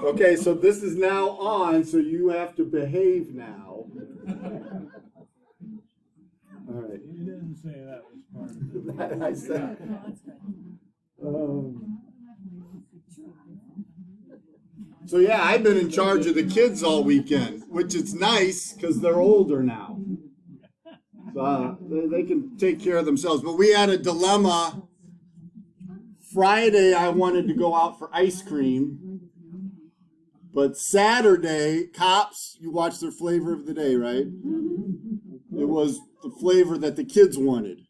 Okay, so this is now on, so you have to behave now. All right. You didn't say that was part of it. That I said. So yeah, I've been in charge of the kids all weekend, which is nice because they're older now. So they can take care of themselves. But we had a dilemma. Friday, I wanted to go out for ice cream. But Saturday, cops, you watch their flavor of the day, right? It was the flavor that the kids wanted.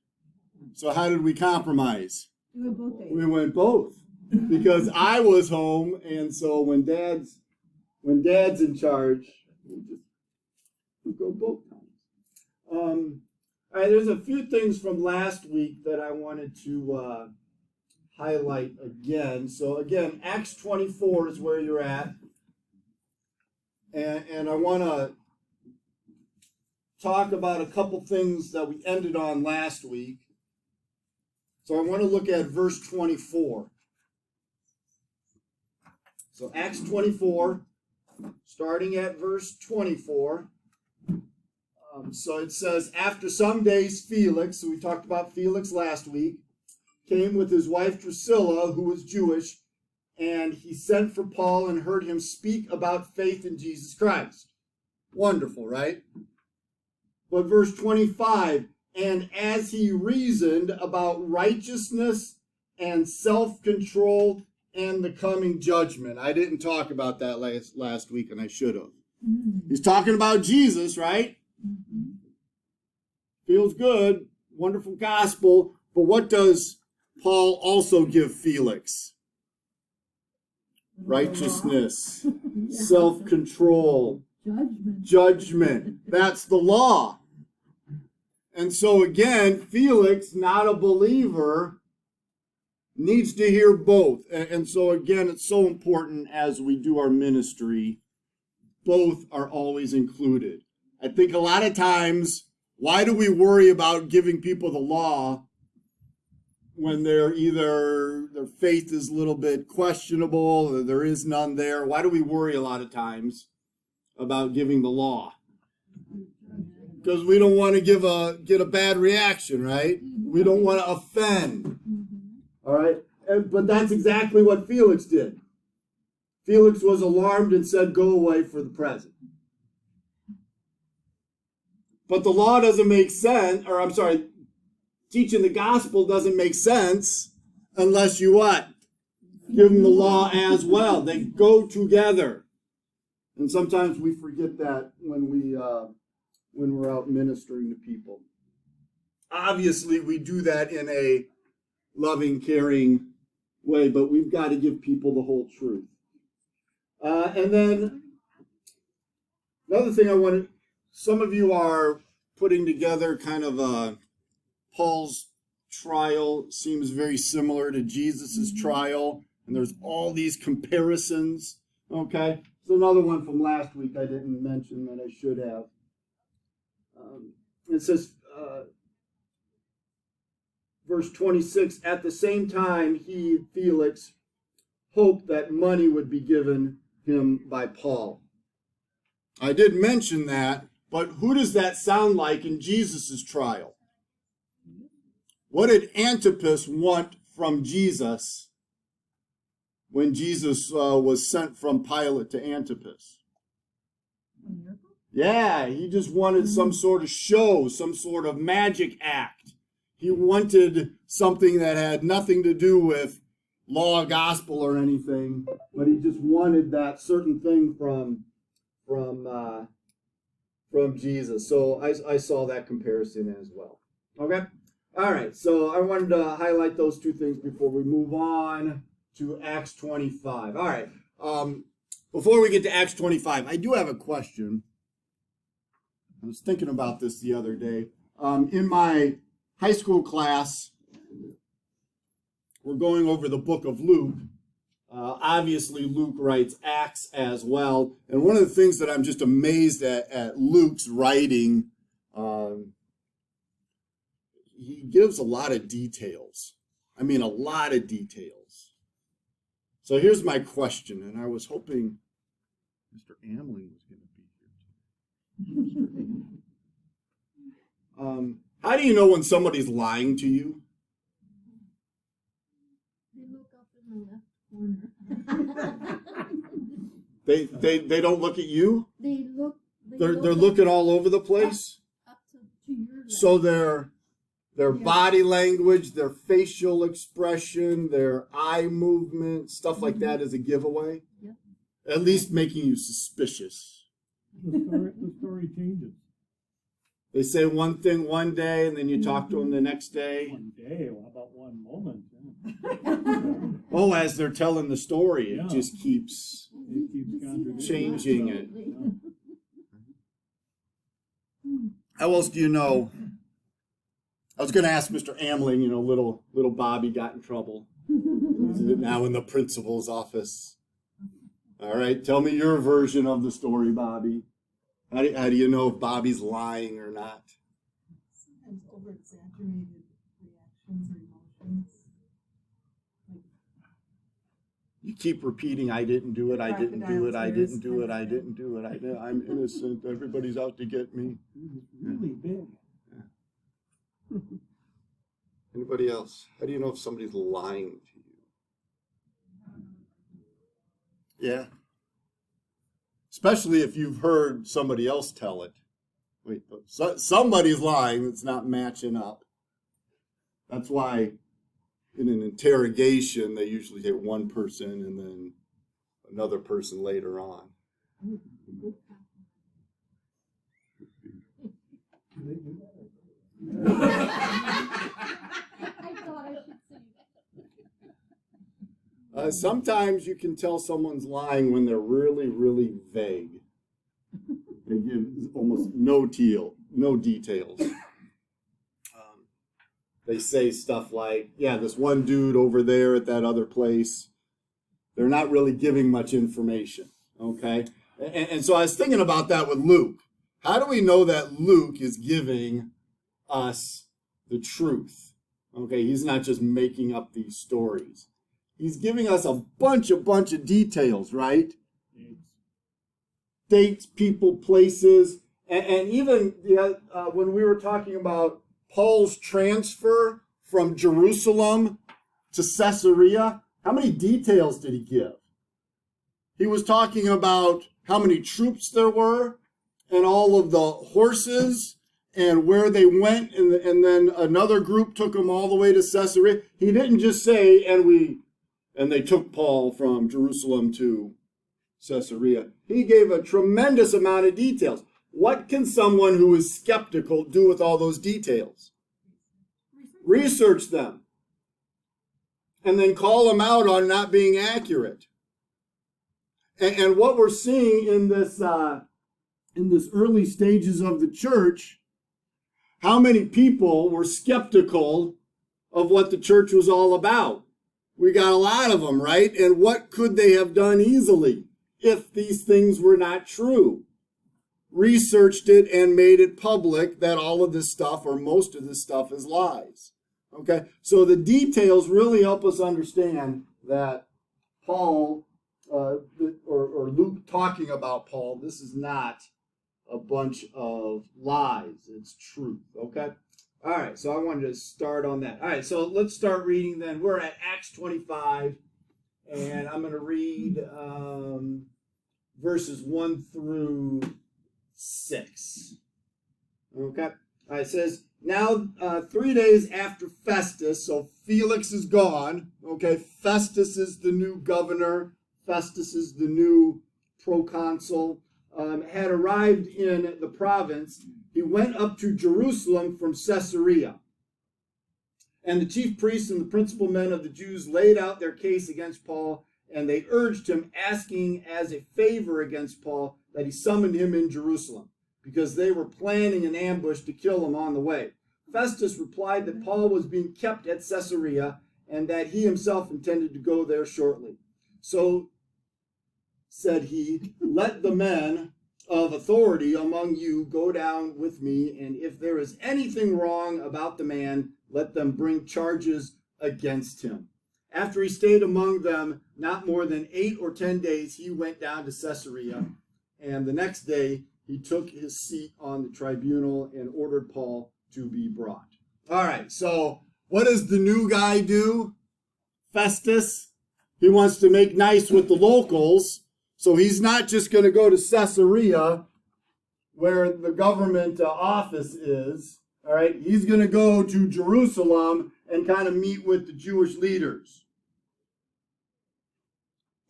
So how did we compromise? We went both. Because I was home, and so when Dad's in charge, we go both times. All right, there's a few things from last week that I wanted to highlight again. So again, Acts 24 is where you're at. And I want to talk about a couple things that we ended on last week. So I want to look at verse 24. So Acts 24, starting at verse 24. So it says, after some days Felix, so we talked about Felix last week, came with his wife Drusilla, who was Jewish, and he sent for Paul and heard him speak about faith in Jesus Christ. Wonderful, right? But verse 25, and as he reasoned about righteousness and self-control and the coming judgment. I didn't talk about that last week, and I should have. He's talking about Jesus, right? Feels good, wonderful gospel, but what does Paul also give Felix? Righteousness, self-control, judgment. That's the law. And so again, Felix, not a believer, needs to hear both. And so again, it's so important as we do our ministry, both are always included. I think a lot of times, why do we worry about giving people the law when they're either their faith is a little bit questionable or there is none there? Why do we worry a lot of times about giving the law? Because we don't want to get a bad reaction, right? We don't want to offend. All right? But that's exactly what Felix did. Felix was alarmed and said, go away for the present. But the law doesn't make sense, or I'm sorry, teaching the gospel doesn't make sense unless you what? Give them the law as well. They go together. And sometimes we forget that when we're out ministering to people. Obviously, we do that in a loving, caring way, but we've got to give people the whole truth. And then another thing I wanted, some of you are putting together kind of Paul's trial seems very similar to Jesus's trial, and there's all these comparisons. Okay, so another one from last week I didn't mention that I should have. It says, verse 26, at the same time he, Felix, hoped that money would be given him by Paul. I did mention that, but who does that sound like in Jesus' trial? What did Antipas want from Jesus when Jesus was sent from Pilate to Antipas? Yeah, he just wanted some sort of show, some sort of magic act. He wanted something that had nothing to do with law, gospel, or anything, but he just wanted that certain thing from Jesus. So I saw that comparison as well. Okay? All right, so I wanted to highlight those two things before we move on to Acts 25. All right, before we get to Acts 25, I do have a question. I was thinking about this the other day. In my high school class, we're going over the book of Luke. Obviously, Luke writes Acts as well. And one of the things that I'm just amazed at Luke's writing, he gives a lot of details. I mean, a lot of details. So here's my question, and I was hoping Mr. Amling was going to be here. How do you know when somebody's lying to you? They look up in the left corner. They don't look at you? They're They're looking all over the place? up to your left. So their body language, their facial expression, their eye movement, stuff like that is a giveaway? Yep. At least making you suspicious. The story changes. They say one thing one day, and then you talk to them the next day. One day, well, how about one moment? Oh, as they're telling the story, Yeah. it just keeps contradicting changing it. itself. How else do you know? I was going to ask Mr. Amling, little Bobby got in trouble. He's now in the principal's office. All right, tell me your version of the story, Bobby. How do you know if Bobby's lying or not? Sometimes over-exaggerated reactions or emotions. You keep repeating, I didn't do it, I didn't do it, I didn't do it, I didn't do it, I'm innocent, everybody's out to get me. It's really big. Anybody else? How do you know if somebody's lying to you? Yeah. Especially if you've heard somebody else tell it. Wait, somebody's lying that's not matching up. That's why in an interrogation, they usually take one person and then another person later on. I thought I should say that. Sometimes you can tell someone's lying when they're really, really vague. They give almost no details. They say stuff like, yeah, this one dude over there at that other place. They're not really giving much information, okay? And so I was thinking about that with Luke. How do we know that Luke is giving us the truth? Okay, he's not just making up these stories. He's giving us a bunch of details, right? Dates, people, places, and even when we were talking about Paul's transfer from Jerusalem to Caesarea, how many details did he give? He was talking about how many troops there were and all of the horses and where they went, and then another group took them all the way to Caesarea. He didn't just say, and they took Paul from Jerusalem to Caesarea. He gave a tremendous amount of details. What can someone who is skeptical do with all those details? Research them. And then call them out on not being accurate. And what we're seeing in this early stages of the church, how many people were skeptical of what the church was all about? We got a lot of them, right? And what could they have done easily if these things were not true? Researched it and made it public that all of this stuff, or most of this stuff, is lies. Okay? So the details really help us understand that Paul, or Luke talking about Paul, this is not a bunch of lies. It's truth. Okay? All right, so I wanted to start on that. All right, so let's start reading then. We're at Acts 25, and I'm going to read verses 1 through 6. Okay? All right, it says, now 3 days after Festus, so Felix is gone. Okay, Festus is the new governor. Festus is the new proconsul. Had arrived in the province. He went up to Jerusalem from Caesarea. And the chief priests and the principal men of the Jews laid out their case against Paul, and they urged him, asking as a favor against Paul that he summoned him in Jerusalem, because they were planning an ambush to kill him on the way. Festus replied that Paul was being kept at Caesarea, and that he himself intended to go there shortly. So said he, let the men of authority among you go down with me, and if there is anything wrong about the man, let them bring charges against him. After he stayed among them not more than 8 or 10 days, he went down to Caesarea, and the next day he took his seat on the tribunal and ordered Paul to be brought. All right, so what does the new guy do? Festus. He wants to make nice with the locals, so he's not just going to go to Caesarea, where the government office is. All right, he's going to go to Jerusalem and kind of meet with the Jewish leaders.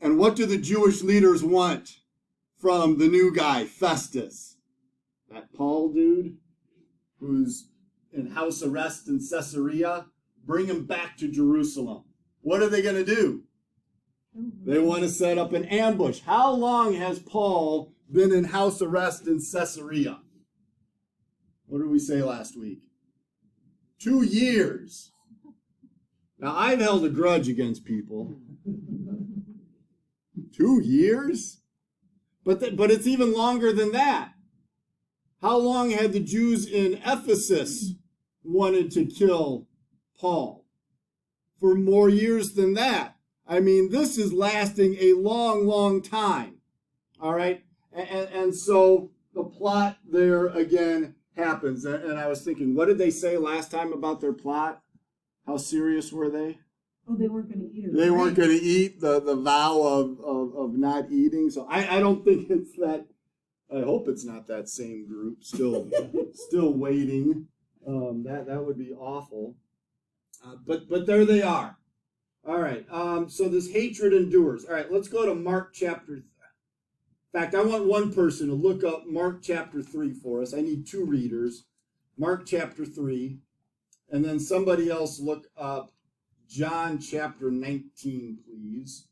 And what do the Jewish leaders want from the new guy, Festus? That Paul dude who's in house arrest in Caesarea, bring him back to Jerusalem. What are they going to do? They want to set up an ambush. How long has Paul been in house arrest in Caesarea? What did we say last week? 2 years. Now, I've held a grudge against people. 2 years? But it's even longer than that. How long had the Jews in Ephesus wanted to kill Paul? For more years than that. I mean, this is lasting a long, long time. All right? And so the plot there again happens. And I was thinking, what did they say last time about their plot? How serious were they? Oh, they weren't going to eat it. They weren't going to eat, the vow of not eating. So I don't think it's that. I hope it's not that same group still waiting. That would be awful. But there they are. All right. So this hatred endures. All right. Let's go to Mark chapter. In fact, I want one person to look up Mark chapter 3 for us. I need 2 readers. Mark chapter 3, and then somebody else look up John chapter 19, please.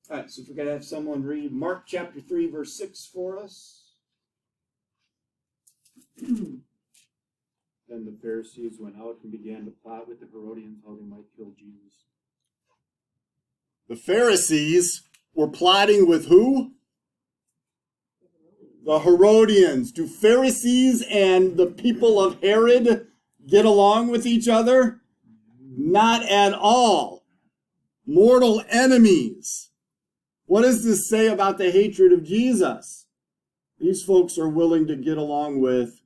All right, so if we're going to have someone read Mark chapter 3, verse 6 for us. Then the Pharisees went out and began to plot with the Herodians how they might kill Jesus. The Pharisees were plotting with who? The Herodians. Do Pharisees and the people of Herod get along with each other? Not at all. Mortal enemies. What does this say about the hatred of Jesus? These folks are willing to get along with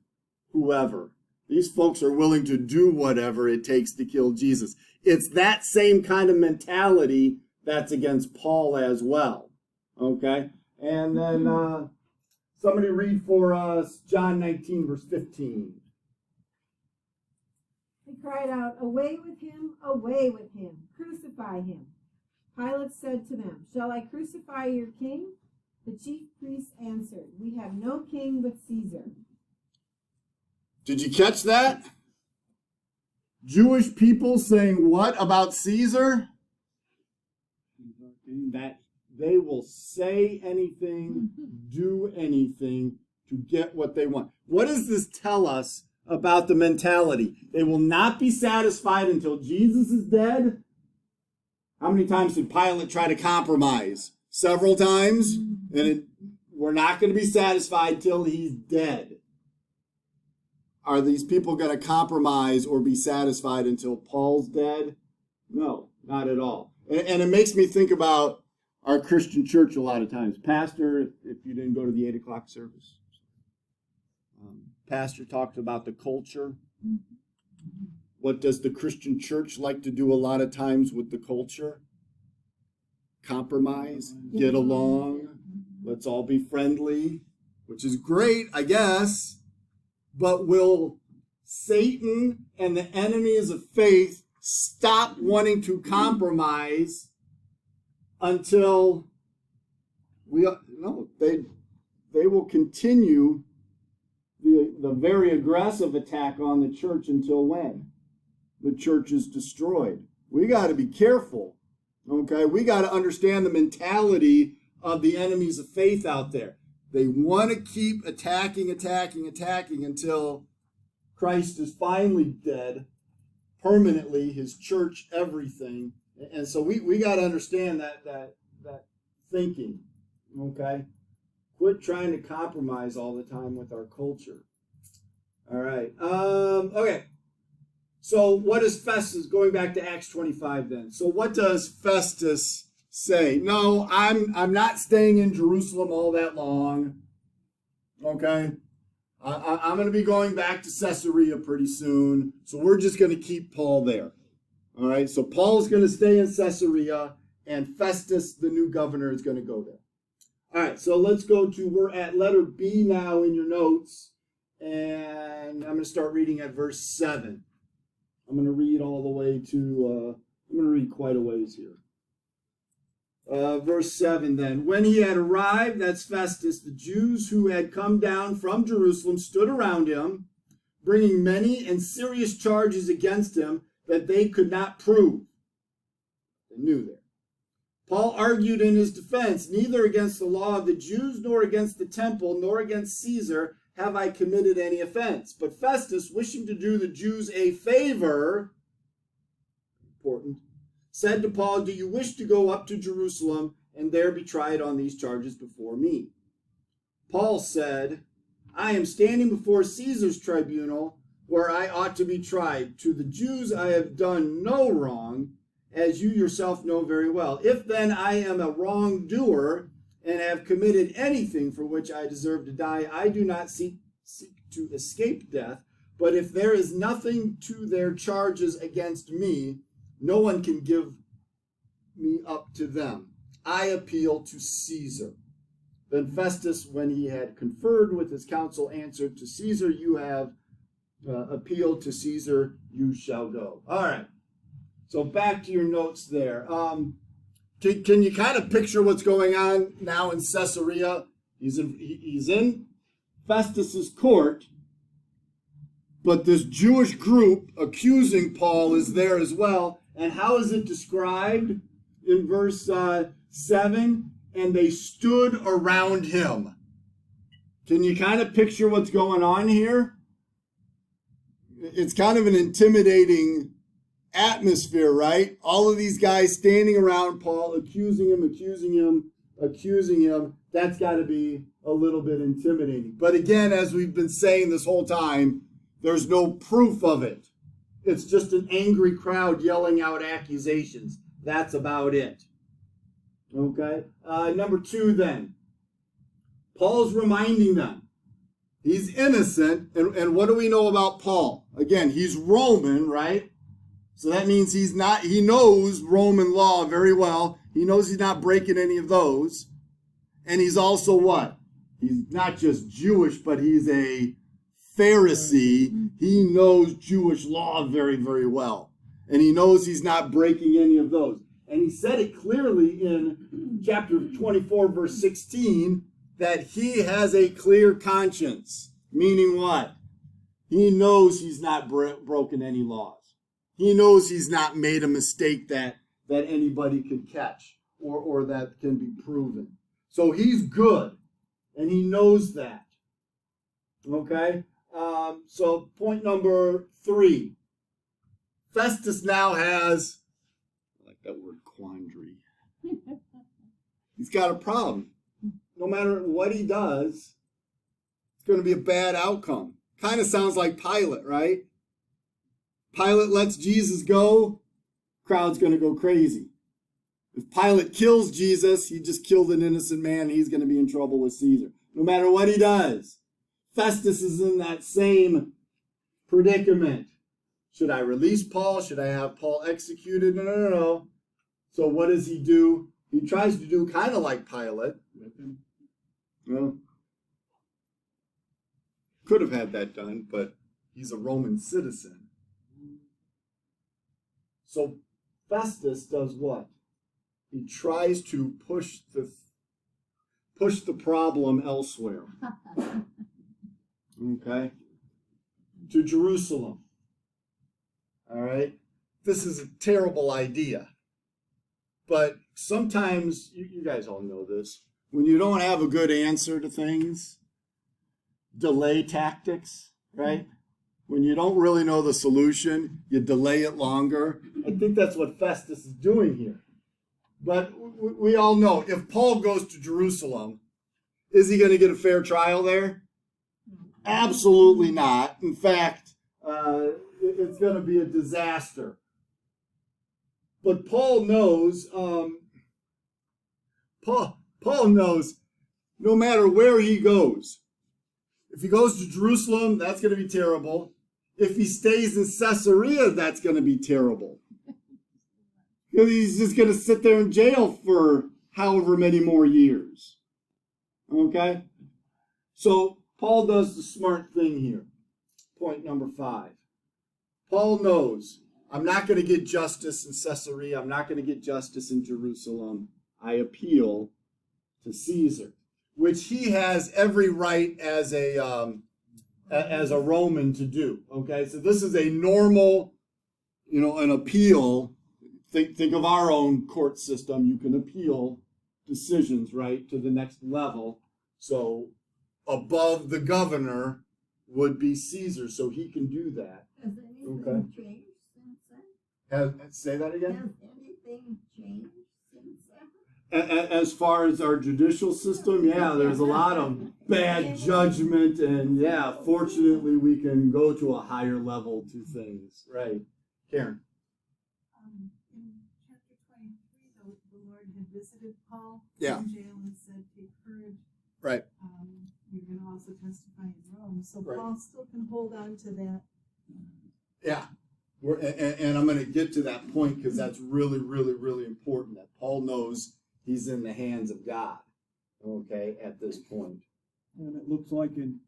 whoever. These folks are willing to do whatever it takes to kill Jesus. It's that same kind of mentality that's against Paul as well. Okay? And then somebody read for us John 19, verse 15. They cried out, "Away with him, away with him, crucify him." Pilate said to them, "Shall I crucify your king?" The chief priests answered, "We have no king but Caesar." Did you catch that? Jewish people saying what about Caesar? That they will say anything, do anything to get what they want. What does this tell us about the mentality? They will not be satisfied until Jesus is dead. How many times did Pilate try to compromise? Several times. And we're not going to be satisfied till he's dead. Are these people going to compromise or be satisfied until Paul's dead? No, not at all. And it makes me think about our Christian church a lot of times. Pastor, if you didn't go to the 8 o'clock service, Pastor talked about the culture. What does the Christian church like to do a lot of times with the culture? Compromise, get along, let's all be friendly, which is great, I guess. But will Satan and the enemies of faith stop wanting to compromise until they will continue the very aggressive attack on the church until when? The church is destroyed. We got to be careful, okay? We got to understand the mentality of the enemies of faith out there. They want to keep attacking until Christ is finally dead, permanently, his church, everything, And so we got to understand that thinking, okay? Quit trying to compromise all the time with our culture. All right. Okay. So what does Festus, going back to Acts 25 then, so what does Festus say? No, I'm not staying in Jerusalem all that long, okay? I'm going to be going back to Caesarea pretty soon, so we're just going to keep Paul there. All right, so Paul's going to stay in Caesarea, and Festus, the new governor, is going to go there. All right, so let's go to, we're at letter B now in your notes, and I'm going to start reading at verse 7. I'm going to read all the way to, I'm going to read quite a ways here. Verse 7 then. When he had arrived, that's Festus, the Jews who had come down from Jerusalem stood around him, bringing many and serious charges against him that they could not prove. They knew that. Paul argued in his defense, neither against the law of the Jews, nor against the temple, nor against Caesar have I committed any offense. But Festus, wishing to do the Jews a favor, important, said to Paul, do you wish to go up to Jerusalem and there be tried on these charges before me? Paul said, I am standing before Caesar's tribunal where I ought to be tried. To the Jews I have done no wrong, as you yourself know very well. If then I am a wrongdoer and have committed anything for which I deserve to die, I do not seek to escape death. But if there is nothing to their charges against me, no one can give me up to them. I appeal to Caesar. Then Festus, when he had conferred with his council, answered, to Caesar you have appealed, to Caesar you shall go. All right. So back to your notes there. Can you kind of picture what's going on now in Caesarea? He's in Festus's court, but this Jewish group accusing Paul is there as well. And how is it described in verse 7? And they stood around him. Can you kind of picture what's going on here? It's kind of an intimidating atmosphere, right? All of these guys standing around Paul, accusing him. That's got to be a little bit intimidating. But again, as we've been saying this whole time, there's no proof of it. It's just an angry crowd yelling out accusations. That's about it. Okay? Number 2 then. Paul's reminding them. He's innocent. And what do we know about Paul? Again, he's Roman, right? So that means he knows Roman law very well. He knows he's not breaking any of those. And he's also what? He's not just Jewish, but he's a Pharisee. He knows Jewish law very, very well. And he knows he's not breaking any of those. And he said it clearly in chapter 24, verse 16, that he has a clear conscience. Meaning what? He knows he's not broken any laws. He knows he's not made a mistake that anybody could catch or that can be proven. So he's good, and he knows that. Okay? So point number 3. Festus now has, I like that word, quandary. He's got a problem. No matter what he does, it's going to be a bad outcome. Kind of sounds like Pilate, right? Pilate lets Jesus go, crowd's going to go crazy. If Pilate kills Jesus, he just killed an innocent man, he's going to be in trouble with Caesar. No matter what he does, Festus is in that same predicament. Should I release Paul? Should I have Paul executed? No. So what does he do? He tries to do kind of like Pilate. Well, could have had that done, but he's a Roman citizen. So Festus does what? He tries to push the problem elsewhere. Okay? To Jerusalem. All right? This is a terrible idea. But sometimes, you guys all know this, when you don't have a good answer to things, delay tactics, right? When you don't really know the solution, you delay it longer. I think that's what Festus is doing here. But we all know, if Paul goes to Jerusalem, is he going to get a fair trial there? Absolutely not. In fact, it's going to be a disaster. But Paul knows, Paul knows no matter where he goes, if he goes to Jerusalem, that's going to be terrible. If he stays in Caesarea, that's going to be terrible. Because he's just going to sit there in jail for however many more years. Okay? So Paul does the smart thing here. Point number 5. Paul knows, I'm not going to get justice in Caesarea. I'm not going to get justice in Jerusalem. I appeal to Caesar, which he has every right as a Roman to do. Okay, so this is a normal, an appeal. Think of our own court system. You can appeal decisions, right, to the next level. So above the governor would be Caesar, so he can do that. Has anything changed since then? Say that again? Has anything changed since then? As far as our judicial system, yeah, there's a lot of bad judgment, and yeah, fortunately we can go to a higher level to things. Right. Karen? In chapter 23, the Lord had visited Paul Yeah. in jail and said, take courage. Right. You're going to also testify in Rome. So Right. Paul still can hold on to that. Yeah. And I'm going to get to that point because that's really, really, really important, that Paul knows he's in the hands of God, okay, at this point. And it looks like in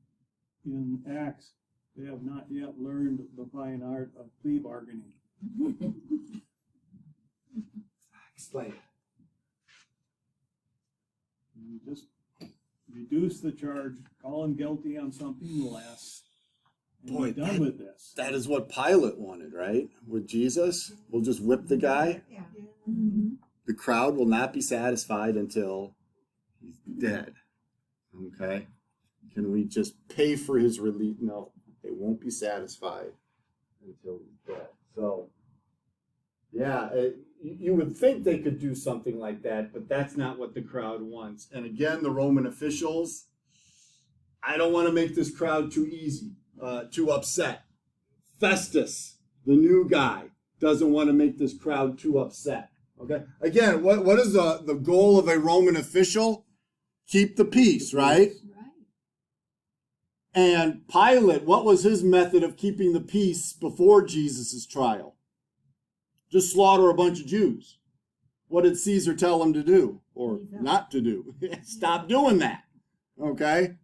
Acts, they have not yet learned the fine art of plea bargaining. Explain. You just reduce the charge, call him guilty on something less, and Boy, be done with this. That is what Pilate wanted, right? With Jesus, we'll just whip the guy. Yeah. Mm-hmm. The crowd will not be satisfied until he's dead. Okay? Can we just pay for his relief? No, they won't be satisfied until he's dead. So, yeah, you would think they could do something like that, but that's not what the crowd wants. And again, the Roman officials, I don't want to make this crowd too easy, too upset. Festus, the new guy, doesn't want to make this crowd too upset. Okay. Again, what is the goal of a Roman official? Keep the peace, right? Right. And Pilate, what was his method of keeping the peace before Jesus' trial? Just slaughter a bunch of Jews. What did Caesar tell him to do or not to do? Stop doing that. Okay.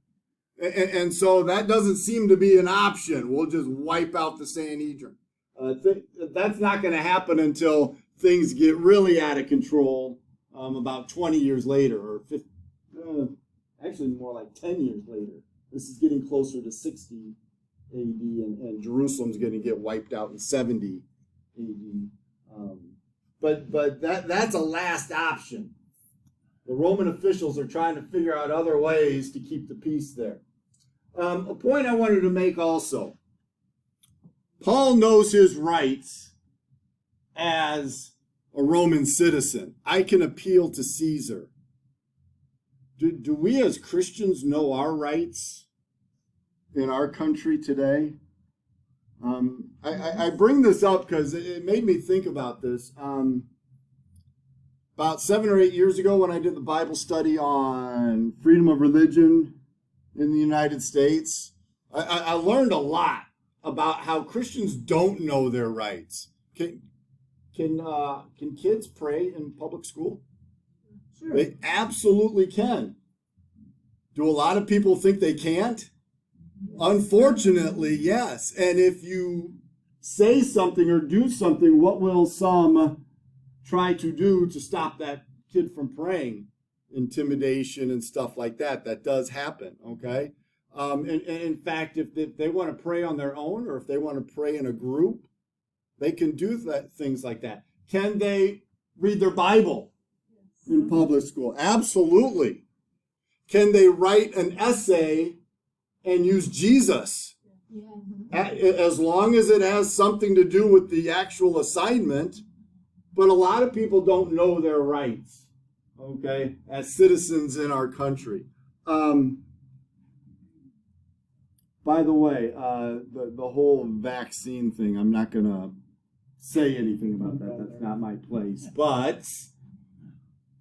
And so that doesn't seem to be an option. We'll just wipe out the Sanhedrin. That's not going to happen until things get really out of control about 20 years later, or 50, actually more like 10 years later. This is getting closer to 60 AD, and Jerusalem's going to get wiped out in 70 AD. But that's a last option. The Roman officials are trying to figure out other ways to keep the peace there. A point I wanted to make also. Paul knows his rights as a Roman citizen. I can appeal to Caesar. Do we as Christians know our rights in our country today? I bring this up because it made me think about this. About 7 or 8 years ago when I did the Bible study on freedom of religion in the United States, I learned a lot about how Christians don't know their rights. Can kids pray in public school? Sure. They absolutely can. Do a lot of people think they can't? Unfortunately, yes. And if you say something or do something, what will some try to do to stop that kid from praying? Intimidation and stuff like that. That does happen, okay? And in fact, if they want to pray on their own or if they want to pray in a group, they can do things like that. Can they read their Bible in public school? Absolutely. Can they write an essay and use Jesus As long as it has something to do with the actual assignment. But a lot of people don't know their rights, okay, as citizens in our country. By the way, the whole vaccine thing, I'm not going to say anything about that. That's not my place. But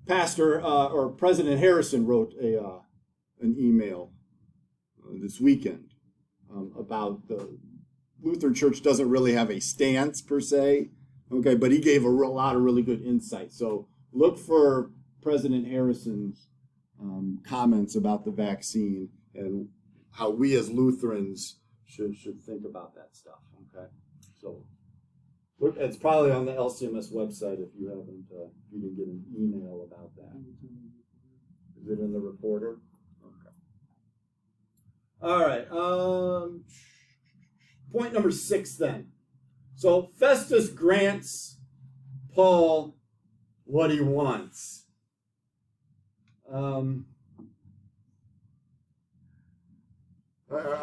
President Harrison wrote an email this weekend about the Lutheran Church doesn't really have a stance per se, okay, but he gave a lot of really good insight. So look for President Harrison's comments about the vaccine and how we as Lutherans should think about that stuff, okay? So look, it's probably on the LCMS website if you haven't, you didn't get an email about that. Is it in the reporter? Okay. All right. Point number 6 then. So Festus grants Paul what he wants. I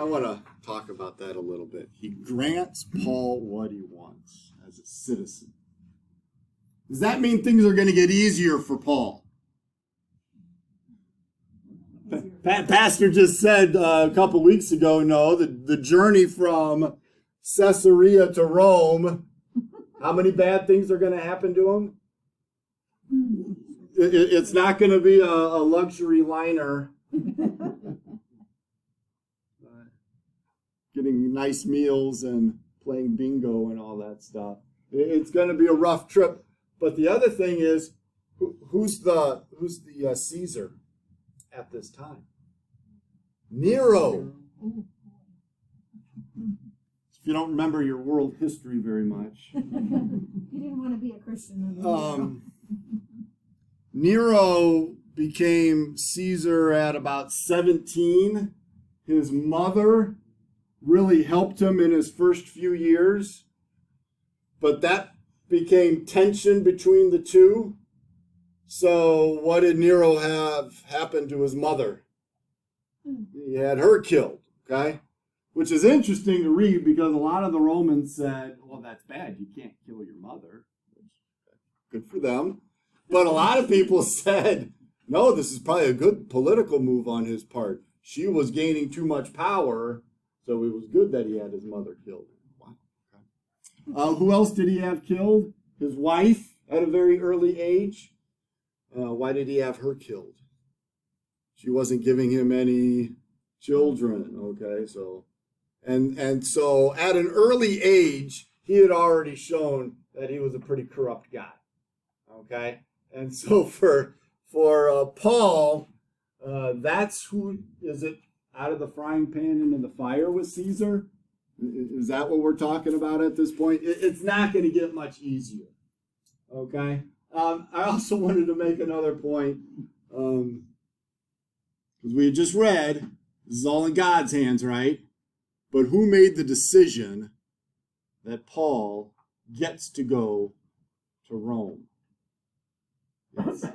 want to talk about that a little bit. He grants Paul what he wants as a citizen. Does that mean things are going to get easier for Paul? Pastor just said a couple weeks ago, no, the journey from Caesarea to Rome, how many bad things are going to happen to him? It's not going to be a luxury liner. Getting nice meals and playing bingo and all that stuff. It's going to be a rough trip. But the other thing is, who's the Caesar at this time? Nero. If you don't remember your world history very much. He didn't want to be a Christian. Nero became Caesar at about 17. His mother really helped him in his first few years, but that became tension between the two. So what did Nero have happen to his mother? He had her killed, okay? Which is interesting to read because a lot of the Romans said, well, that's bad. You can't kill your mother. Good for them. But a lot of people said, no, this is probably a good political move on his part. She was gaining too much power, so it was good that he had his mother killed. Wow. Okay. Who else did he have killed? His wife at a very early age. Why did he have her killed? She wasn't giving him any children, okay? So, and so at an early age, he had already shown that he was a pretty corrupt guy, okay? And so for Paul, that's who, is it out of the frying pan into the fire with Caesar? Is that what we're talking about at this point? It's not going to get much easier, okay? I also wanted to make another point, because we had just read, this is all in God's hands, right? But who made the decision that Paul gets to go to Rome? It's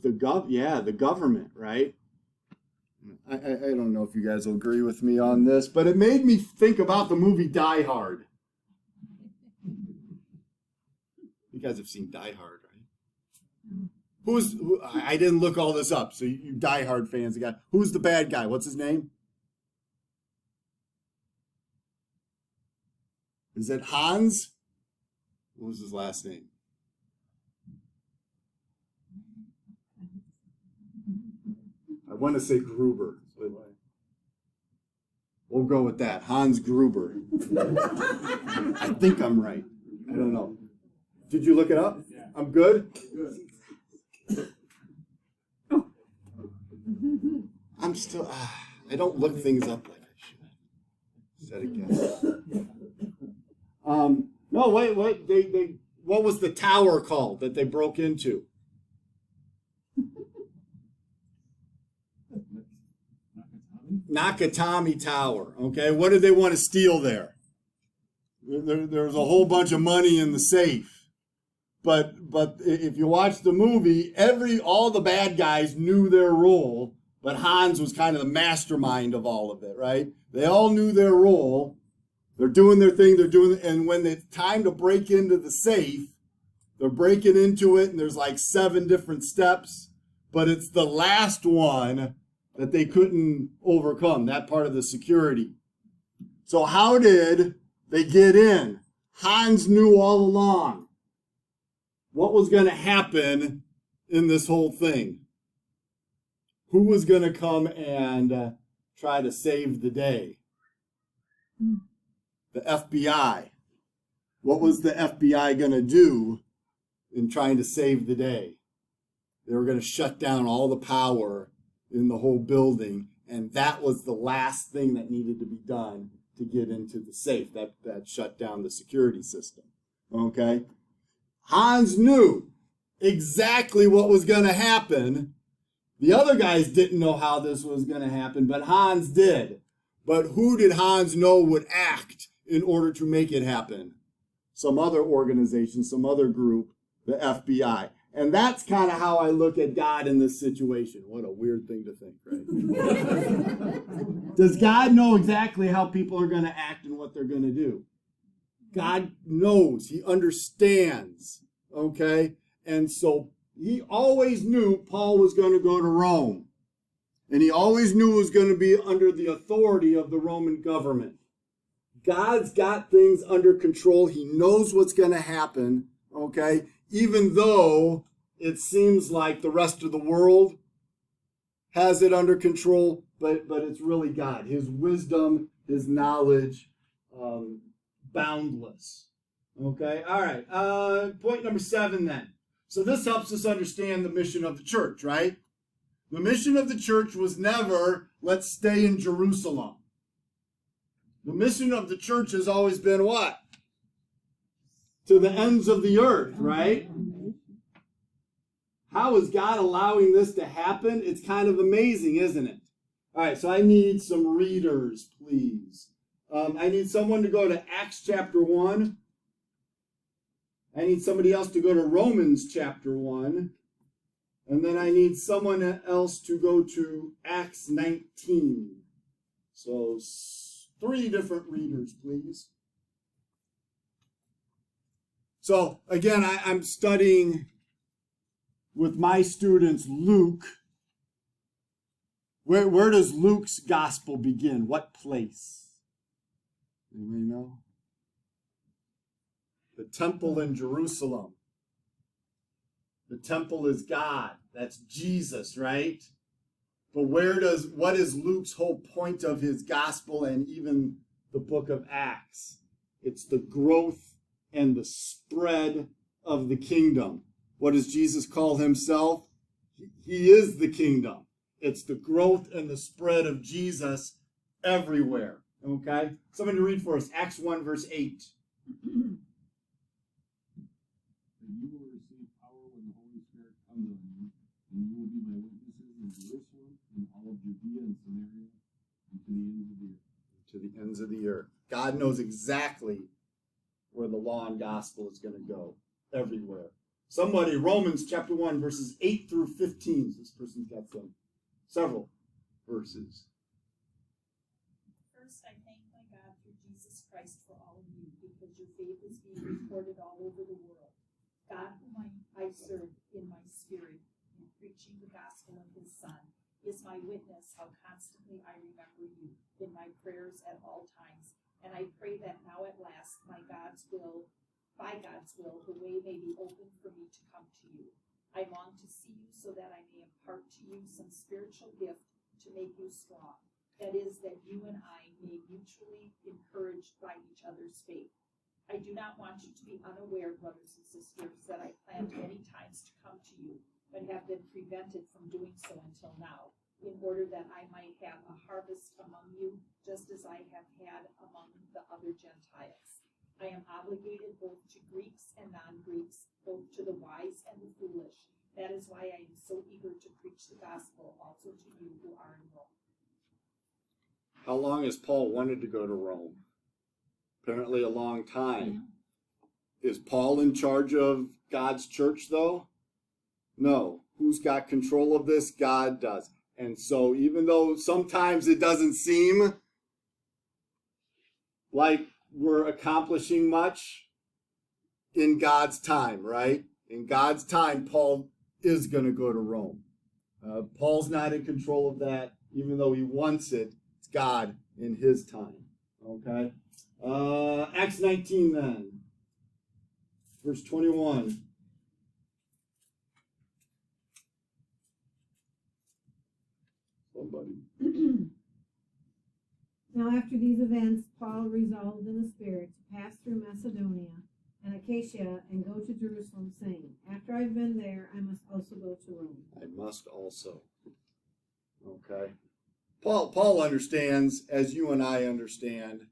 the government, right? I don't know if you guys will agree with me on this, but it made me think about the movie Die Hard. You guys have seen Die Hard, right? I didn't look all this up, so you Die Hard fans, who's the bad guy? What's his name? Is it Hans? What was his last name? I want to say Gruber, but we'll go with that. Hans Gruber. I think I'm right. I don't know. Did you look it up? Yeah. I'm good? Good. I'm still, I don't look things up like I should. Is that a guess? No, wait, what was the tower called that they broke into? Nakatomi Tower, okay? What did they want to steal there? There's a whole bunch of money in the safe. But if you watch the movie, all the bad guys knew their role, But Hans was kind of the mastermind of all of it, right? They all knew their role. They're doing their thing, and when it's time to break into the safe, they're breaking into it, and there's like 7 different steps, but it's the last one that they couldn't overcome, that part of the security. So how did they get in? Hans knew all along what was going to happen in this whole thing. Who was going to come and try to save the day? The FBI. What was the FBI going to do in trying to save the day? They were going to shut down all the power in the whole building, and that was the last thing that needed to be done to get into the safe. That shut down the security system. Okay? Hans knew exactly what was going to happen. The other guys didn't know how this was going to happen, but Hans did. But who did Hans know would act in order to make it happen? Some other organization, some other group, the FBI. And that's kind of how I look at God in this situation. What a weird thing to think, right? Does God know exactly how people are going to act and what they're going to do? God knows. He understands. Okay? And so he always knew Paul was going to go to Rome. And he always knew it was going to be under the authority of the Roman government. God's got things under control. He knows what's going to happen. Okay? Even though it seems like the rest of the world has it under control, but it's really God. His wisdom, his knowledge, boundless. Okay, all right. Point number 7 then. So this helps us understand the mission of the church, right? The mission of the church was never, let's stay in Jerusalem. The mission of the church has always been what? To the ends of the earth, right? How is God allowing this to happen? It's kind of amazing, isn't it? All right, so I need some readers, please. I need someone to go to Acts chapter 1. I need somebody else to go to Romans chapter 1. And then I need someone else to go to Acts 19. So 3 different readers, please. So, again, I'm studying with my students Luke. Where does Luke's gospel begin? What place? Anybody know? The temple in Jerusalem. The temple is God. That's Jesus, right? But what is Luke's whole point of his gospel and even the book of Acts? It's the growth and the spread of the kingdom. What does Jesus call himself? He is the kingdom. It's the growth and the spread of Jesus everywhere. Okay? Somebody read for us. Acts 1 verse 8. And you will receive power when the Holy Spirit comes on you, and you will be my witnesses in Jerusalem, in all of Judea and Samaria, and to the ends of the earth. To the ends of the earth. God knows exactly where the law and gospel is going to go. Everywhere. Somebody, Romans chapter 1, verses 8 through 15. This person's got several verses. First, I thank my God through Jesus Christ for all of you, because your faith is being reported all over the world. God, whom I serve in my spirit in preaching the gospel of his Son, is my witness how constantly I remember you in my prayers at all times. And I pray that now at last, by God's will, the way may be open for me to come to you. I long to see you so that I may impart to you some spiritual gift to make you strong. That is, that you and I may mutually encouraged by each other's faith. I do not want you to be unaware, brothers and sisters, that I planned many times to come to you, but have been prevented from doing so until now, in order that I might have a harvest among you, just as I have had among the other Gentiles. I am obligated both to Greeks and non-Greeks, both to the wise and the foolish. That is why I am so eager to preach the gospel also to you who are in Rome. How long has Paul wanted to go to Rome? Apparently a long time. Is Paul in charge of God's church, though? No. Who's got control of this? God does. And so even though sometimes it doesn't seem like we're accomplishing much, in God's time, right? In God's time, Paul is going to go to Rome. Paul's not in control of that, even though he wants it. It's God in his time. Okay? Acts 19 then. Verse 21. Somebody. Now after these events, Paul resolved in the Spirit to pass through Macedonia and Achaia and go to Jerusalem, saying, after I've been there, I must also go to Rome. I must also. Okay. Paul understands, as you and I understand,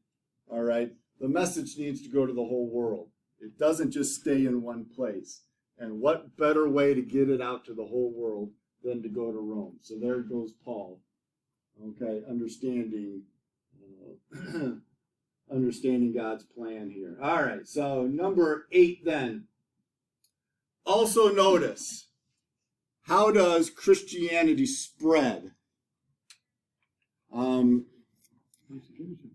all right, the message needs to go to the whole world. It doesn't just stay in one place. And what better way to get it out to the whole world than to go to Rome? So there goes Paul, okay, understanding God's plan here. All right, so number 8 then. Also notice, how does Christianity spread? Persecution.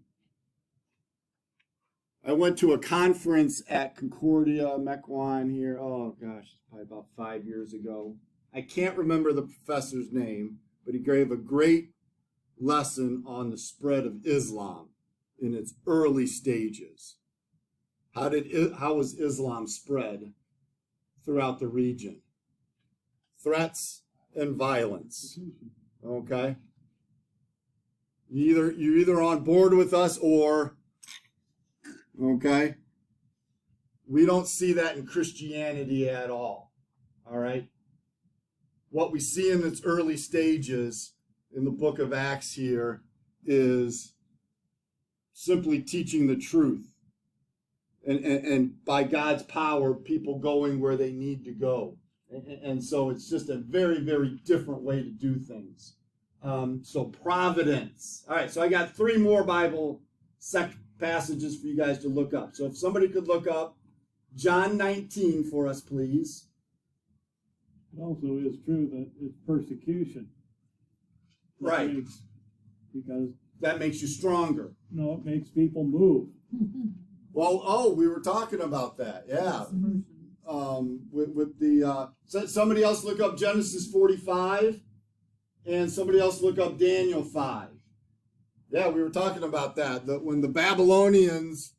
I went to a conference at Concordia, Mequon here. Oh gosh, it's probably about 5 years ago. I can't remember the professor's name, but he gave a great lesson on the spread of Islam in its early stages. How was Islam spread throughout the region? Threats and violence. Okay? You're either on board with us or, okay? We don't see that in Christianity at all. All right? What we see in its early stages in the book of Acts here is simply teaching the truth. And by God's power, people going where they need to go. And so it's just a very, very different way to do things. So providence. All right, so I got 3 more Bible passages for you guys to look up. So if somebody could look up John 19 for us, please. It also is true that it's persecution. Right. Because that makes you stronger. No, it makes people move. Well, we were talking about that. Yeah. With the somebody else look up Genesis 45, and somebody else look up Daniel 5. Yeah, we were talking about that. That when the Babylonians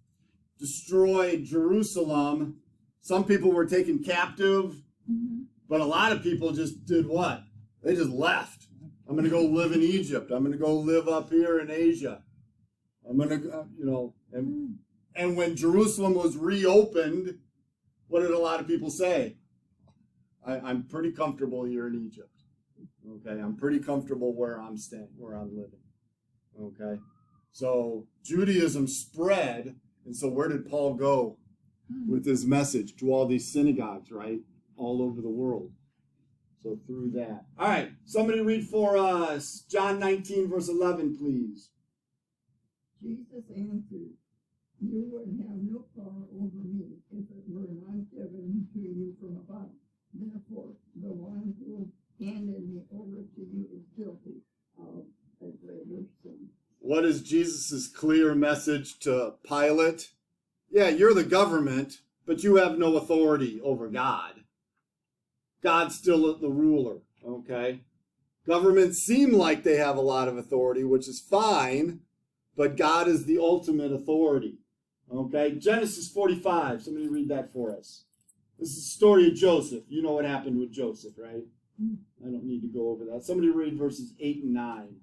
destroyed Jerusalem, some people were taken captive, but a lot of people just did what? They just left. I'm going to go live in Egypt. I'm going to go live up here in Asia. I'm going to, and when Jerusalem was reopened, what did a lot of people say? I'm pretty comfortable here in Egypt. Okay, I'm pretty comfortable where I'm staying, where I'm living. Okay, so Judaism spread, and so where did Paul go with his message? To all these synagogues, right? All over the world. So through that. All right, somebody read for us John 19, verse 11, please. Jesus answered, you would have no power over me if it were not given to you from above. Therefore, the one who handed me over to you is guilty of a greater sin. What is Jesus' clear message to Pilate? Yeah, you're the government, but you have no authority over God. God's still the ruler, okay? Governments seem like they have a lot of authority, which is fine, but God is the ultimate authority, okay? Genesis 45, somebody read that for us. This is the story of Joseph. You know what happened with Joseph, right? I don't need to go over that. Somebody read verses 8 and 9.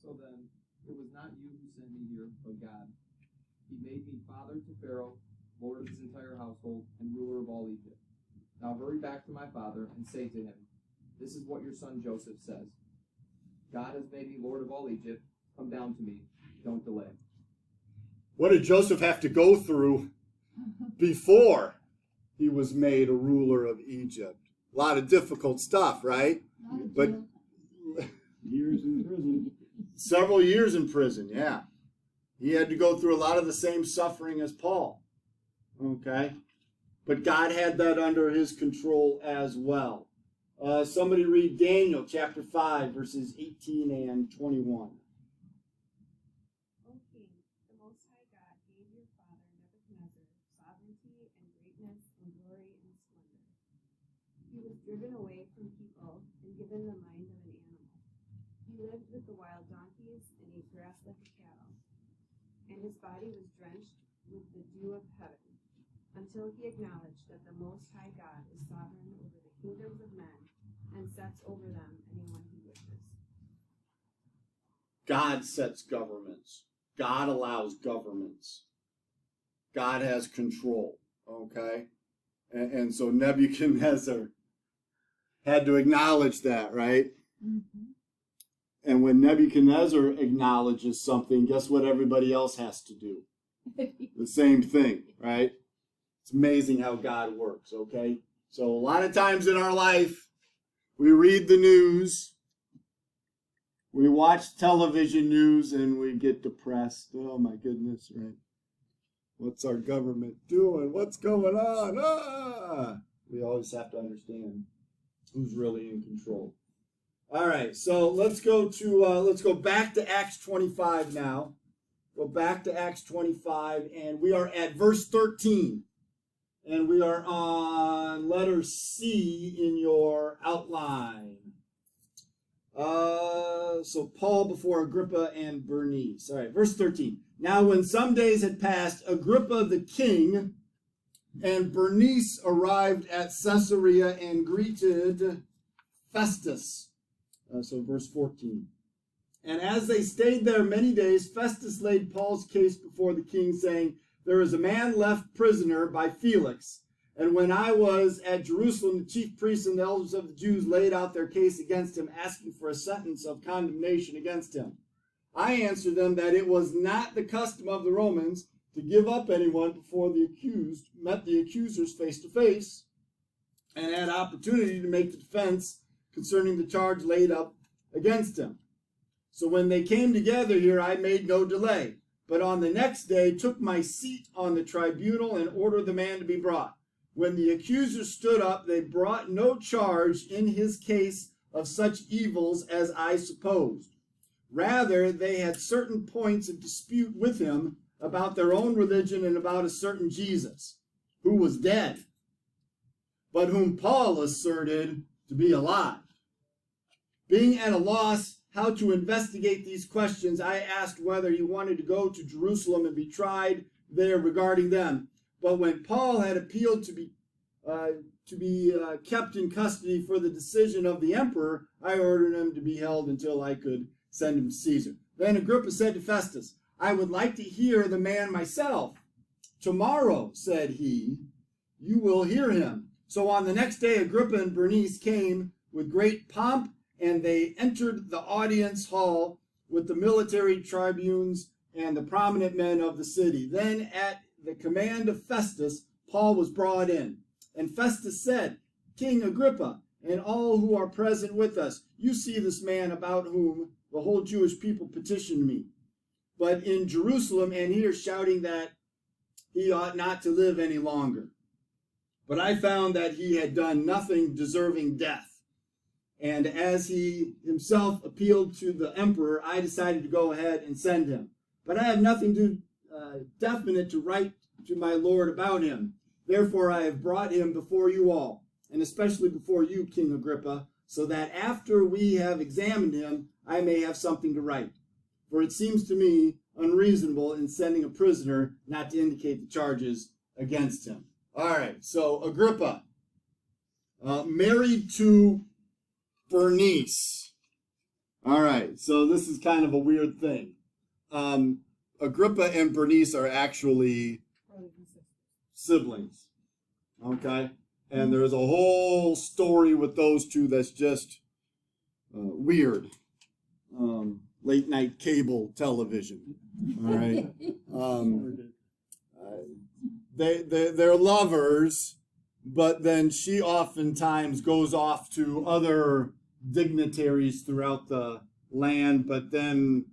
So then, it was not you who sent me here, but God. He made me father to Pharaoh, lord of his entire household, and ruler of all Egypt. Now hurry back to my father and say to him, this is what your son Joseph says. God has made me lord of all Egypt. Come down to me. Don't delay. What did Joseph have to go through before he was made a ruler of Egypt? A lot of difficult stuff, right? But Years in prison. several years in prison, yeah. He had to go through a lot of the same suffering as Paul. Okay? But God had that under his control as well. Somebody read Daniel chapter 5, verses 18 and 21. O King, the Most High God gave your father Nebuchadnezzar sovereignty and greatness and glory and splendor. He was driven away from people and given the mind of an animal. He lived with the wild donkeys and ate grass like a cattle. And his body was drenched with the dew of heaven, until he acknowledged that the Most High God is sovereign over the kingdoms of men and sets over them anyone he wishes. God sets governments. God allows governments. God has control. Okay? And so Nebuchadnezzar had to acknowledge that, right? Mm-hmm. And when Nebuchadnezzar acknowledges something, guess what everybody else has to do? The same thing, right? It's amazing how God works, okay? So a lot of times in our life, we read the news, we watch television news, and we get depressed. Oh my goodness, right? What's our government doing? What's going on? Ah! We always have to understand who's really in control. All right, so let's go back to Acts 25 now. Go back to Acts 25, and we are at verse 13. And we are on letter C in your outline. So Paul before Agrippa and Bernice. All right, verse 13. Now when some days had passed, Agrippa the king and Bernice arrived at Caesarea and greeted Festus. So verse 14. And as they stayed there many days, Festus laid Paul's case before the king, saying, there is a man left prisoner by Felix. And when I was at Jerusalem, the chief priests and the elders of the Jews laid out their case against him, asking for a sentence of condemnation against him. I answered them that it was not the custom of the Romans to give up anyone before the accused met the accusers face to face and had opportunity to make the defense concerning the charge laid up against him. So when they came together here, I made no delay, but on the next day took my seat on the tribunal and ordered the man to be brought. When the accusers stood up, they brought no charge in his case of such evils as I supposed. Rather, they had certain points of dispute with him about their own religion and about a certain Jesus, who was dead, but whom Paul asserted to be alive. Being at a loss how to investigate these questions, I asked whether he wanted to go to Jerusalem and be tried there regarding them. But when Paul had appealed to be kept in custody for the decision of the emperor, I ordered him to be held until I could send him to Caesar. Then Agrippa said to Festus, I would like to hear the man myself. Tomorrow, said he, you will hear him. So on the next day, Agrippa and Bernice came with great pomp, and they entered the audience hall with the military tribunes and the prominent men of the city. Then at the command of Festus, Paul was brought in. And Festus said, King Agrippa, and all who are present with us, you see this man about whom the whole Jewish people petitioned me, but in Jerusalem and here shouting that he ought not to live any longer. But I found that he had done nothing deserving death. And as he himself appealed to the emperor, I decided to go ahead and send him. But I have nothing definite to write to my lord about him. Therefore I have brought him before you all, and especially before you, King Agrippa, so that after we have examined him, I may have something to write. For it seems to me unreasonable in sending a prisoner not to indicate the charges against him. All right, so Agrippa, married to Bernice. All right, so this is kind of a weird thing. Agrippa and Bernice are actually siblings, okay? And there's a whole story with those two that's just weird. Late night cable television, all right? They're lovers, but then she oftentimes goes off to other dignitaries throughout the land, but then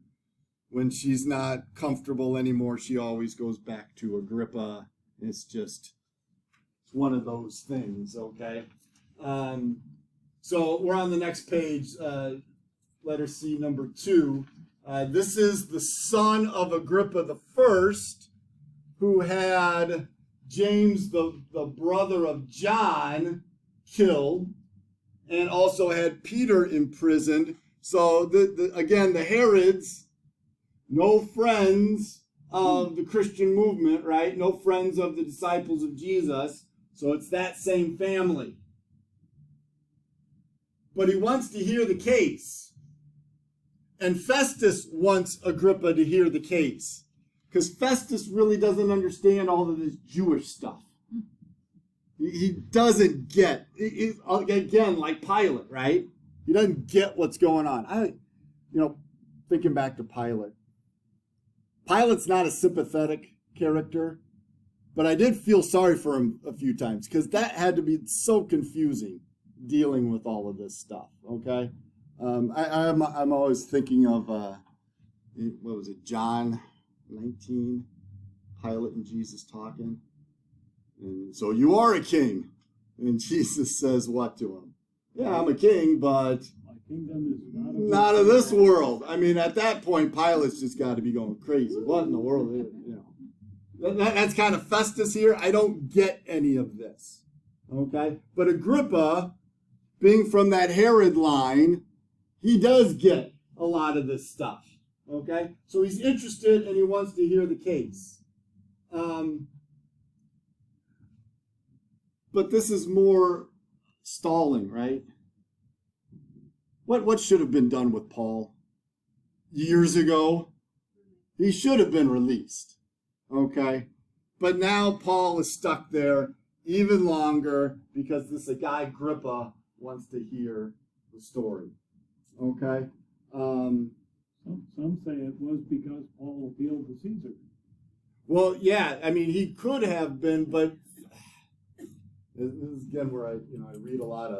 when she's not comfortable anymore, she always goes back to Agrippa. It's one of those things, okay? So So we're on the next page, letter C, number 2. This is the son of Agrippa the first, who had James, the brother of John, killed, and also had Peter imprisoned. So, again, the Herods, no friends of the Christian movement, right? No friends of the disciples of Jesus. So it's that same family. But he wants to hear the case. And Festus wants Agrippa to hear the case. Because Festus really doesn't understand all of this Jewish stuff. He doesn't get, again, like Pilate, right? He doesn't get what's going on. Thinking back to Pilate. Pilate's not a sympathetic character, but I did feel sorry for him a few times because that had to be so confusing dealing with all of this stuff, okay? I'm always thinking of, what was it, John 19, Pilate and Jesus talking. And so you are a king. And Jesus says what to him? Yeah, I'm a king, but My kingdom is not of this world. I mean, at that point, Pilate's just got to be going crazy. What in the world? That's kind of Festus here. I don't get any of this. Okay? But Agrippa, being from that Herod line, he does get a lot of this stuff. Okay? So he's interested and he wants to hear the case. But this is more stalling, right? What should have been done with Paul years ago? He should have been released, okay? But now Paul is stuck there even longer because this guy Agrippa wants to hear the story, okay? Some say it was because Paul appealed to Caesar. Well, yeah, I mean, he could have been, but this is again where I read a lot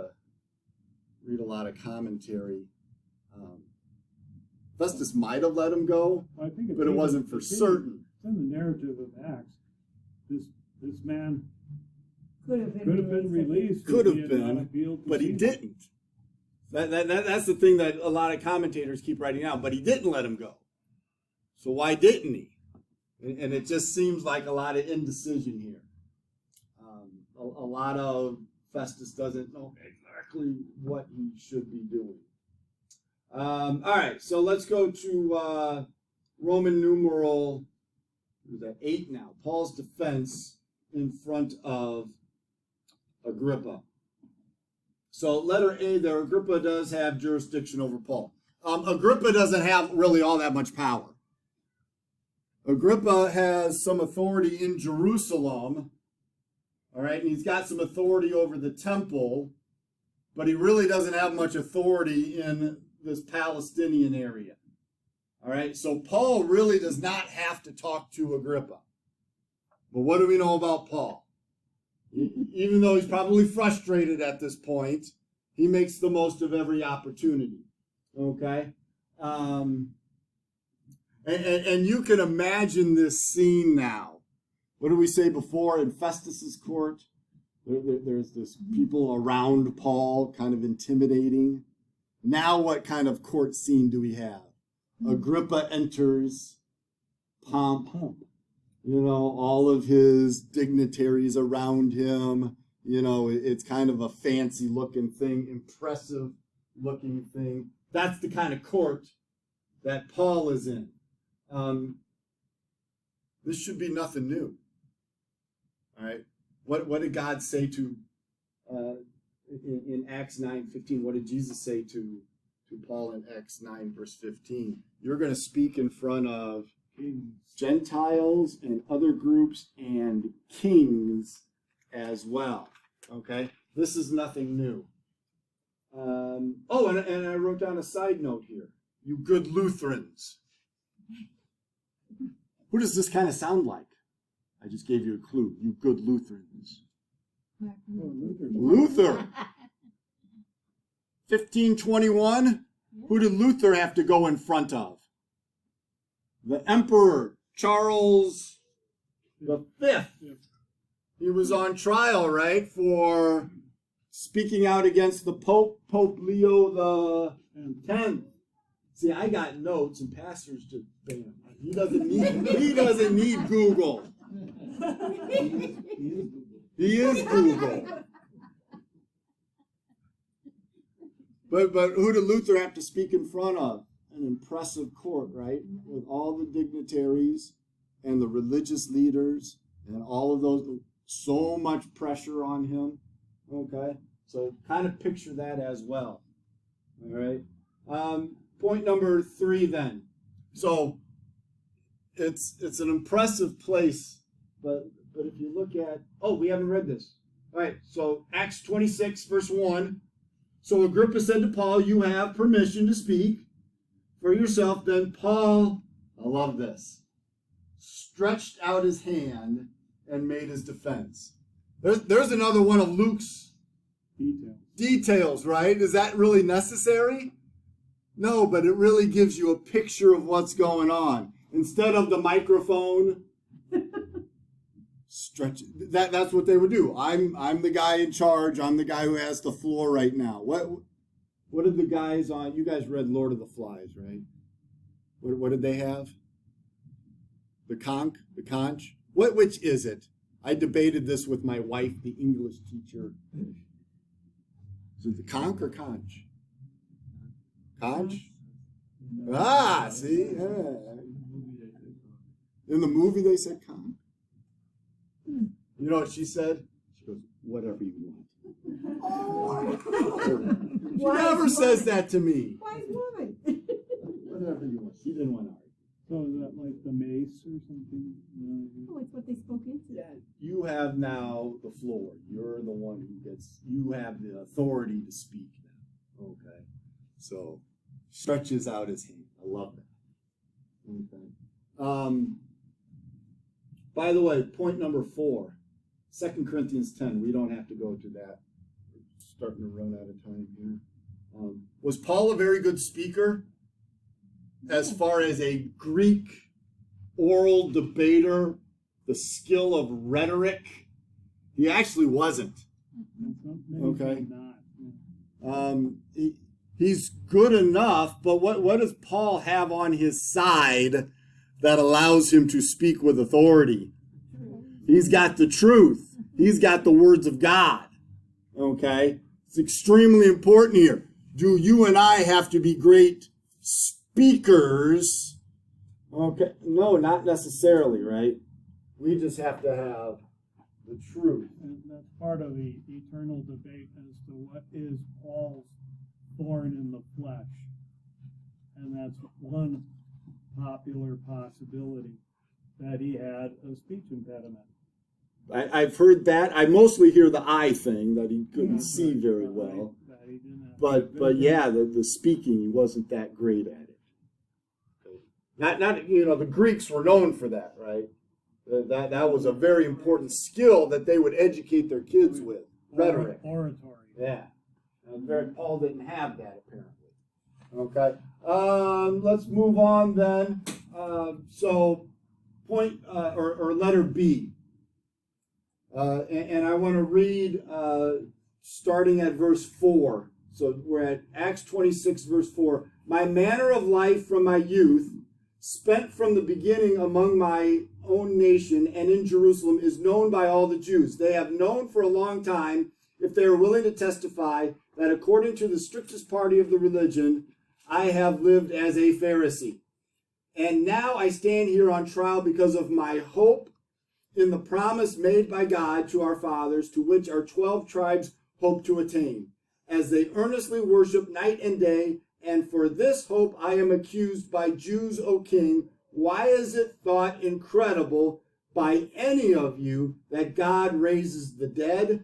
of commentary. Festus might have let him go, I think but it wasn't for certain. In the narrative of Acts, this man Could have been released. Could if he have had not been, appealed to but he Caesar. didn't. That's the thing that a lot of commentators keep writing out. But he didn't let him go. So why didn't he? And it just seems like a lot of indecision here. A lot of Festus doesn't know exactly what he should be doing. All right, so let's go to Roman numeral 8 now. Paul's defense in front of Agrippa. So letter A there, Agrippa does have jurisdiction over Paul. Agrippa doesn't have really all that much power. Agrippa has some authority in Jerusalem, all right, and he's got some authority over the temple, but he really doesn't have much authority in this Palestinian area. All right, so Paul really does not have to talk to Agrippa. But what do we know about Paul? Even though he's probably frustrated at this point, he makes the most of every opportunity. Okay? And you can imagine this scene now. What did we say before in Festus's court? There's this people around Paul kind of intimidating. Now what kind of court scene do we have? Agrippa enters, pomp. All of his dignitaries around him. It's kind of a fancy looking thing, impressive looking thing. That's the kind of court that Paul is in. This should be nothing new. All right. What did God say to in Acts 9:15? What did Jesus say to Paul in Acts 9 verse 15? You're going to speak in front of Gentiles and other groups and kings as well. Okay, this is nothing new. And I wrote down a side note here. You good Lutherans. Who does this kind of sound like? I just gave you a clue. You good Lutherans. Luther. 1521. Who did Luther have to go in front of? The Emperor Charles V. He was on trial, right, for speaking out against the Pope, Pope Leo the 10th. See, I got notes, and pastors just bam. He doesn't need Google. He is Google. But who did Luther have to speak in front of? An impressive court, right? With all the dignitaries and the religious leaders and all of those. So much pressure on him. Okay? So kind of picture that as well. All right? Point number 3 then. So it's an impressive place, but if you look at, we haven't read this. All right, so Acts 26, verse 1. So Agrippa said to Paul, you have permission to speak for yourself. Then Paul, I love this, stretched out his hand and made his defense. There's another one of Luke's details, right? Is that really necessary? No, but it really gives you a picture of what's going on. Instead of the microphone, stretch. That's what they would do. I'm the guy in charge. I'm the guy who has the floor right now. What did the guys on? You guys read Lord of the Flies, right? What did they have? The conch. Which is it? I debated this with my wife, the English teacher. Is it the conch or conch? Conch? See? Yeah. In the movie, they said conch. You know what she said? She goes, whatever you want. She never says that to me. Wise woman. Whatever you want. She didn't want to argue. So is that like the mace or something? Oh, it's what they spoke into. Yeah, you have now the floor. You're the one you have the authority to speak now. Okay. So, stretches out his hand. I love that. Okay. By the way, point number 4, 2 Corinthians 10. We don't have to go to that. We're starting to run out of time here. Was Paul a very good speaker? As far as a Greek oral debater, the skill of rhetoric, he actually wasn't. Okay. He's good enough, but what does Paul have on his side that allows him to speak with authority? He's got the truth. He's got the words of God. Okay? It's extremely important here. Do you and I have to be great speakers? Okay. No, not necessarily, right? We just have to have the truth. And that's part of the eternal debate as to what is Paul's thorn in the flesh. And that's one popular possibility, that he had a speech impediment. I've heard that. I mostly hear the eye thing, that he couldn't see very well. But yeah, the speaking, he wasn't that great at it. Not the Greeks were known for that, right? That was a very important skill that they would educate their kids with. Rhetoric. Oratory. Yeah. Paul didn't have that, apparently. Okay. Let's move on then. So point or letter B. And I want to read starting at verse 4. So we're at Acts 26, verse 4. My manner of life from my youth, spent from the beginning among my own nation and in Jerusalem, is known by all the Jews. They have known for a long time, if they are willing to testify, that according to the strictest party of the religion, I have lived as a Pharisee. And now I stand here on trial because of my hope in the promise made by God to our fathers, to which our 12 tribes hope to attain, as they earnestly worship night and day. And for this hope I am accused by Jews, O king. Why is it thought incredible by any of you that God raises the dead?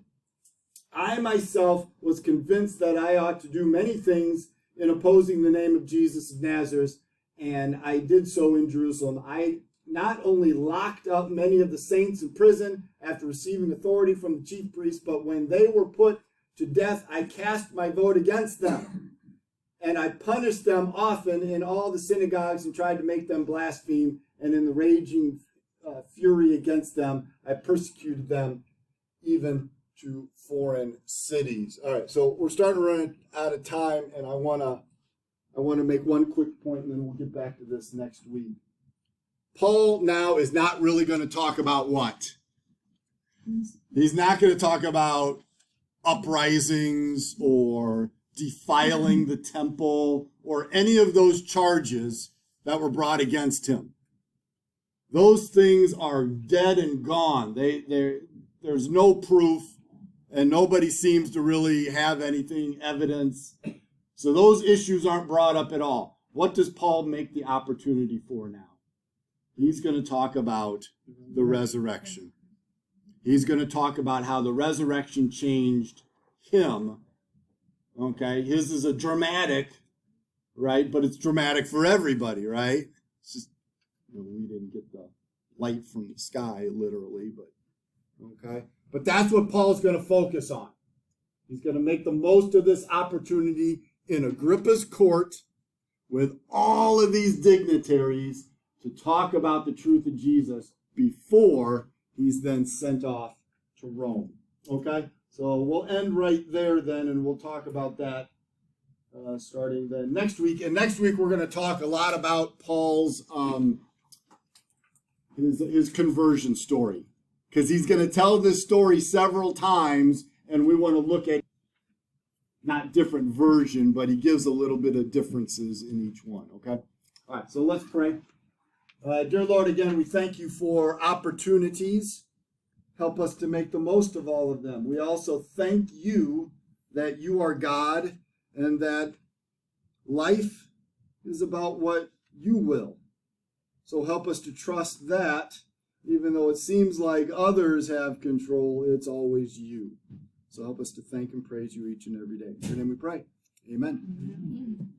I myself was convinced that I ought to do many things in opposing the name of Jesus of Nazareth, and I did so in Jerusalem. I not only locked up many of the saints in prison after receiving authority from the chief priests, but when they were put to death, I cast my vote against them. And I punished them often in all the synagogues and tried to make them blaspheme. And in the raging fury against them, I persecuted them even to foreign cities. All right, so we're starting to run out of time, and I want to make one quick point, and then we'll get back to this next week. Paul now is not really going to talk about what? He's not going to talk about uprisings or defiling the temple or any of those charges that were brought against him. Those things are dead and gone. There's no proof, and nobody seems to really have anything, evidence. So those issues aren't brought up at all. What does Paul make the opportunity for now? He's going to talk about the resurrection. He's going to talk about how the resurrection changed him. Okay, his is a dramatic, right? But it's dramatic for everybody, right? It's just, we didn't get the light from the sky, literally, but okay. But that's what Paul's going to focus on. He's going to make the most of this opportunity in Agrippa's court with all of these dignitaries to talk about the truth of Jesus before he's then sent off to Rome. Okay? So we'll end right there then, and we'll talk about that starting then next week. And next week we're going to talk a lot about Paul's his conversion story, because he's going to tell this story several times, and we want to look at not different version, but he gives a little bit of differences in each one. Okay? All right, so let's pray. Dear Lord, again, we thank you for opportunities. Help us to make the most of all of them. We also thank you that you are God and that life is about what you will. So help us to trust that, even though it seems like others have control, it's always you. So help us to thank and praise you each and every day. In your name we pray. Amen.